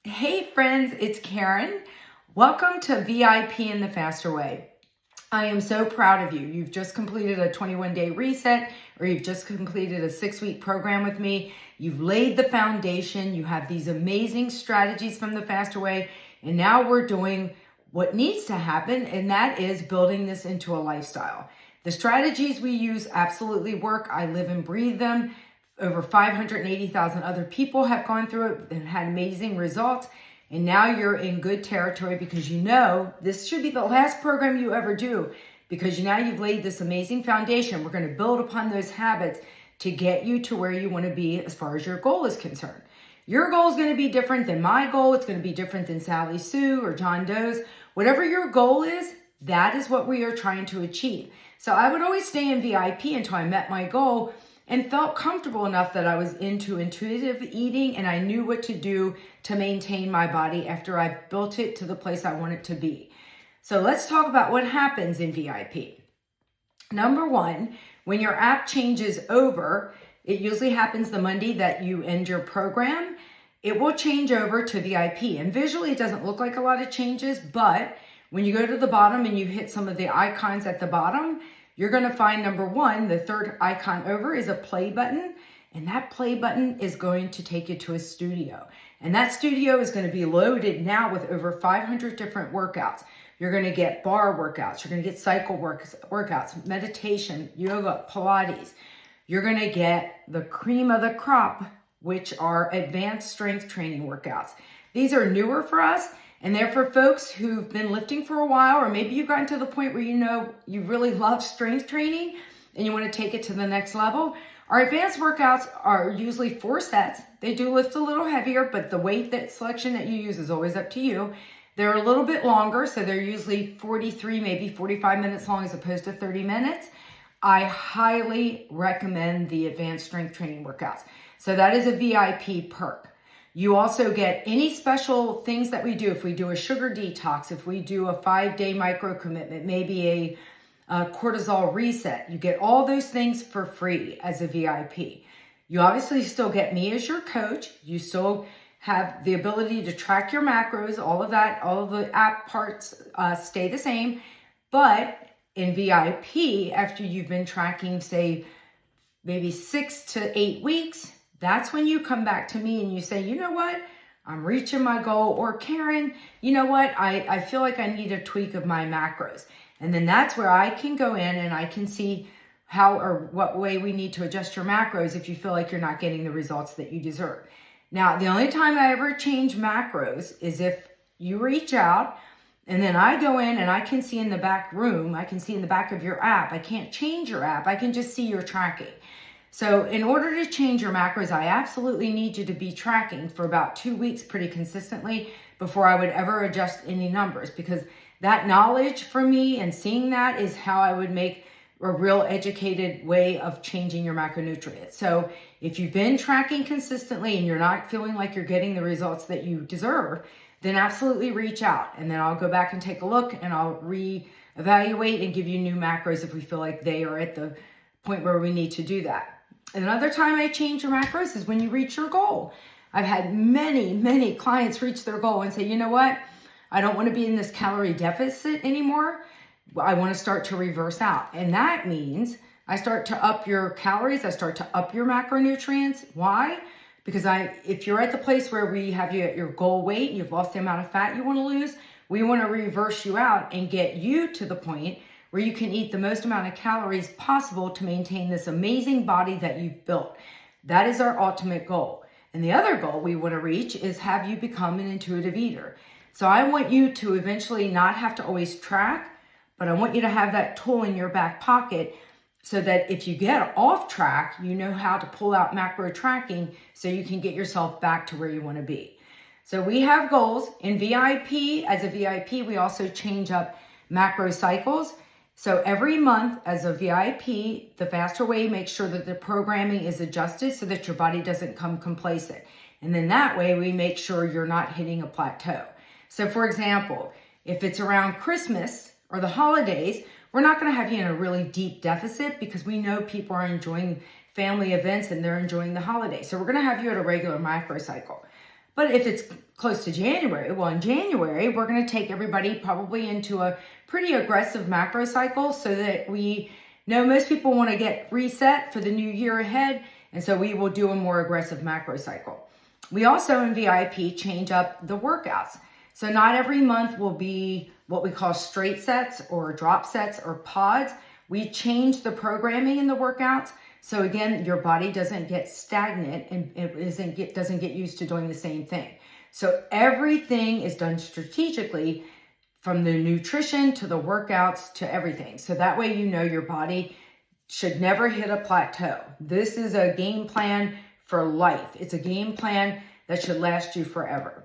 Hey friends, it's Karen. Welcome to VIP in the Faster Way. I am so proud of you. You've just completed a 21-day reset, or you've just completed a 6-week program with me. You've laid the foundation. You have these amazing strategies from the Faster Way, and now we're doing what needs to happen, and that is building this into a lifestyle. The strategies we use absolutely work. I live and breathe them. Over 580,000 other people have gone through it and had amazing results. And now you're in good territory because you know this should be the last program you ever do, because now you've laid this amazing foundation. We're going to build upon those habits to get you to where you want to be as far as your goal is concerned. Your goal is going to be different than my goal. It's going to be different than Sally Sue or John Doe's. Whatever your goal is, that is what we are trying to achieve. So I would always stay in VIP until I met my goal and felt comfortable enough that I was into intuitive eating and I knew what to do to maintain my body after I built it to the place I want it to be. So let's talk about what happens in VIP. Number one, when your app changes over, it usually happens the Monday that you end your program, it will change over to VIP. And visually, it doesn't look like a lot of changes, but when you go to the bottom and you hit some of the icons at the bottom, you're going to find number one, the third icon over is a play button. And that play button is going to take you to a studio. And that studio is going to be loaded now with over 500 different workouts. You're going to get bar workouts. You're going to get cycle workouts, meditation, yoga, Pilates. You're going to get the cream of the crop, which are advanced strength training workouts. These are newer for us. And they're for folks who've been lifting for a while, or maybe you've gotten to the point where you know you really love strength training and you want to take it to the next level. Our advanced workouts are usually 4 sets. They do lift a little heavier, but the weight selection that you use is always up to you. They're a little bit longer, so they're usually 43, maybe 45 minutes long as opposed to 30 minutes. I highly recommend the advanced strength training workouts. So that is a VIP perk. You also get any special things that we do. If we do a sugar detox, if we do a 5-day micro commitment, maybe a cortisol reset, you get all those things for free as a VIP. You obviously still get me as your coach. You still have the ability to track your macros, all of that, all of the app parts stay the same. But in VIP, after you've been tracking, say, maybe 6 to 8 weeks, that's when you come back to me and you say, you know what, I'm reaching my goal. Or Karen, you know what, I feel like I need a tweak of my macros. And then that's where I can go in and I can see how or what way we need to adjust your macros if you feel like you're not getting the results that you deserve. Now, the only time I ever change macros is if you reach out and then I go in and I can see in the back room, I can see in the back of your app. I can't change your app. I can just see your tracking. So in order to change your macros, I absolutely need you to be tracking for about 2 weeks pretty consistently before I would ever adjust any numbers, because that knowledge for me and seeing that is how I would make a real educated way of changing your macronutrients. So if you've been tracking consistently and you're not feeling like you're getting the results that you deserve, then absolutely reach out. And then I'll go back and take a look and I'll reevaluate and give you new macros if we feel like they are at the point where we need to do that. Another time I change your macros is when you reach your goal. I've had many clients reach their goal and say, you know what? I don't want to be in this calorie deficit anymore. I want to start to reverse out. And that means I start to up your calories. I start to up your macronutrients. Why? Because if you're at the place where we have you at your goal weight, you've lost the amount of fat you want to lose, we want to reverse you out and get you to the point where you can eat the most amount of calories possible to maintain this amazing body that you've built. That is our ultimate goal. And the other goal we want to reach is have you become an intuitive eater. So I want you to eventually not have to always track, but I want you to have that tool in your back pocket so that if you get off track, you know how to pull out macro tracking so you can get yourself back to where you want to be. So we have goals. In VIP, as a VIP, we also change up macro cycles. So every month as a VIP, the Faster Way makes sure that the programming is adjusted so that your body doesn't become complacent. And then that way we make sure you're not hitting a plateau. So for example, if it's around Christmas or the holidays, we're not going to have you in a really deep deficit because we know people are enjoying family events and they're enjoying the holidays. So we're going to have you at a regular macro cycle. But if it's close to January, well, in January, we're going to take everybody probably into a pretty aggressive macro cycle so that we know most people want to get reset for the new year ahead. And so we will do a more aggressive macro cycle. We also in VIP change up the workouts. So not every month will be what we call straight sets or drop sets or pods. We change the programming in the workouts. So again, your body doesn't get stagnant and it doesn't get used to doing the same thing. So everything is done strategically, from the nutrition to the workouts to everything. So that way, you know, your body should never hit a plateau. This is a game plan for life. It's a game plan that should last you forever.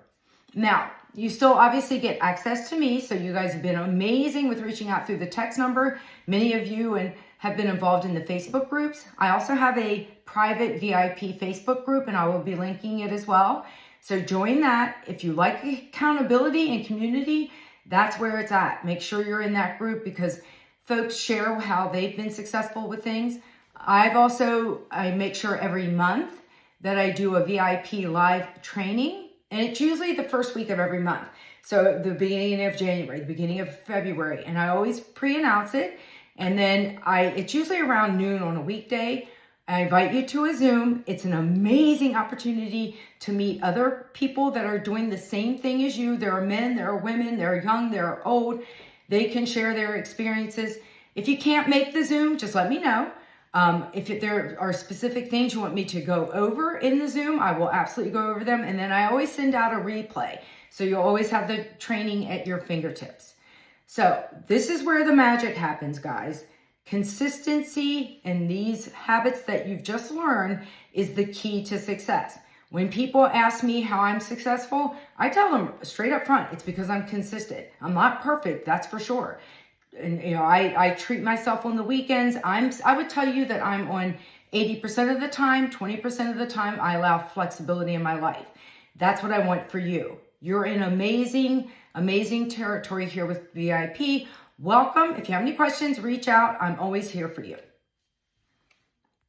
Now, you still obviously get access to me. So you guys have been amazing with reaching out through the text number. Many of you have been involved in the Facebook groups. I also have a private VIP Facebook group, and I will be linking it as well. So join that. If you like accountability and community, that's where it's at. Make sure you're in that group because folks share how they've been successful with things. I make sure every month that I do a VIP live training, and it's usually the first week of every month. So the beginning of January, the beginning of February, and I always pre-announce it. And then it's usually around noon on a weekday. I invite you to a Zoom. It's an amazing opportunity to meet other people that are doing the same thing as you. There are men, there are women, they're young, they're old. They can share their experiences. If you can't make the Zoom, just let me know. If there are specific things you want me to go over in the Zoom, I will absolutely go over them. And then I always send out a replay. So you'll always have the training at your fingertips. So this is where the magic happens, guys. Consistency in these habits that you've just learned is the key to success. When people ask me how I'm successful, I tell them straight up front, it's because I'm consistent. I'm not perfect, that's for sure. And you know, I treat myself on the weekends. I would tell you that I'm on 80% of the time, 20% of the time, I allow flexibility in my life. That's what I want for you. You're in amazing territory here with VIP. Welcome. If you have any questions, reach out. I'm always here for you.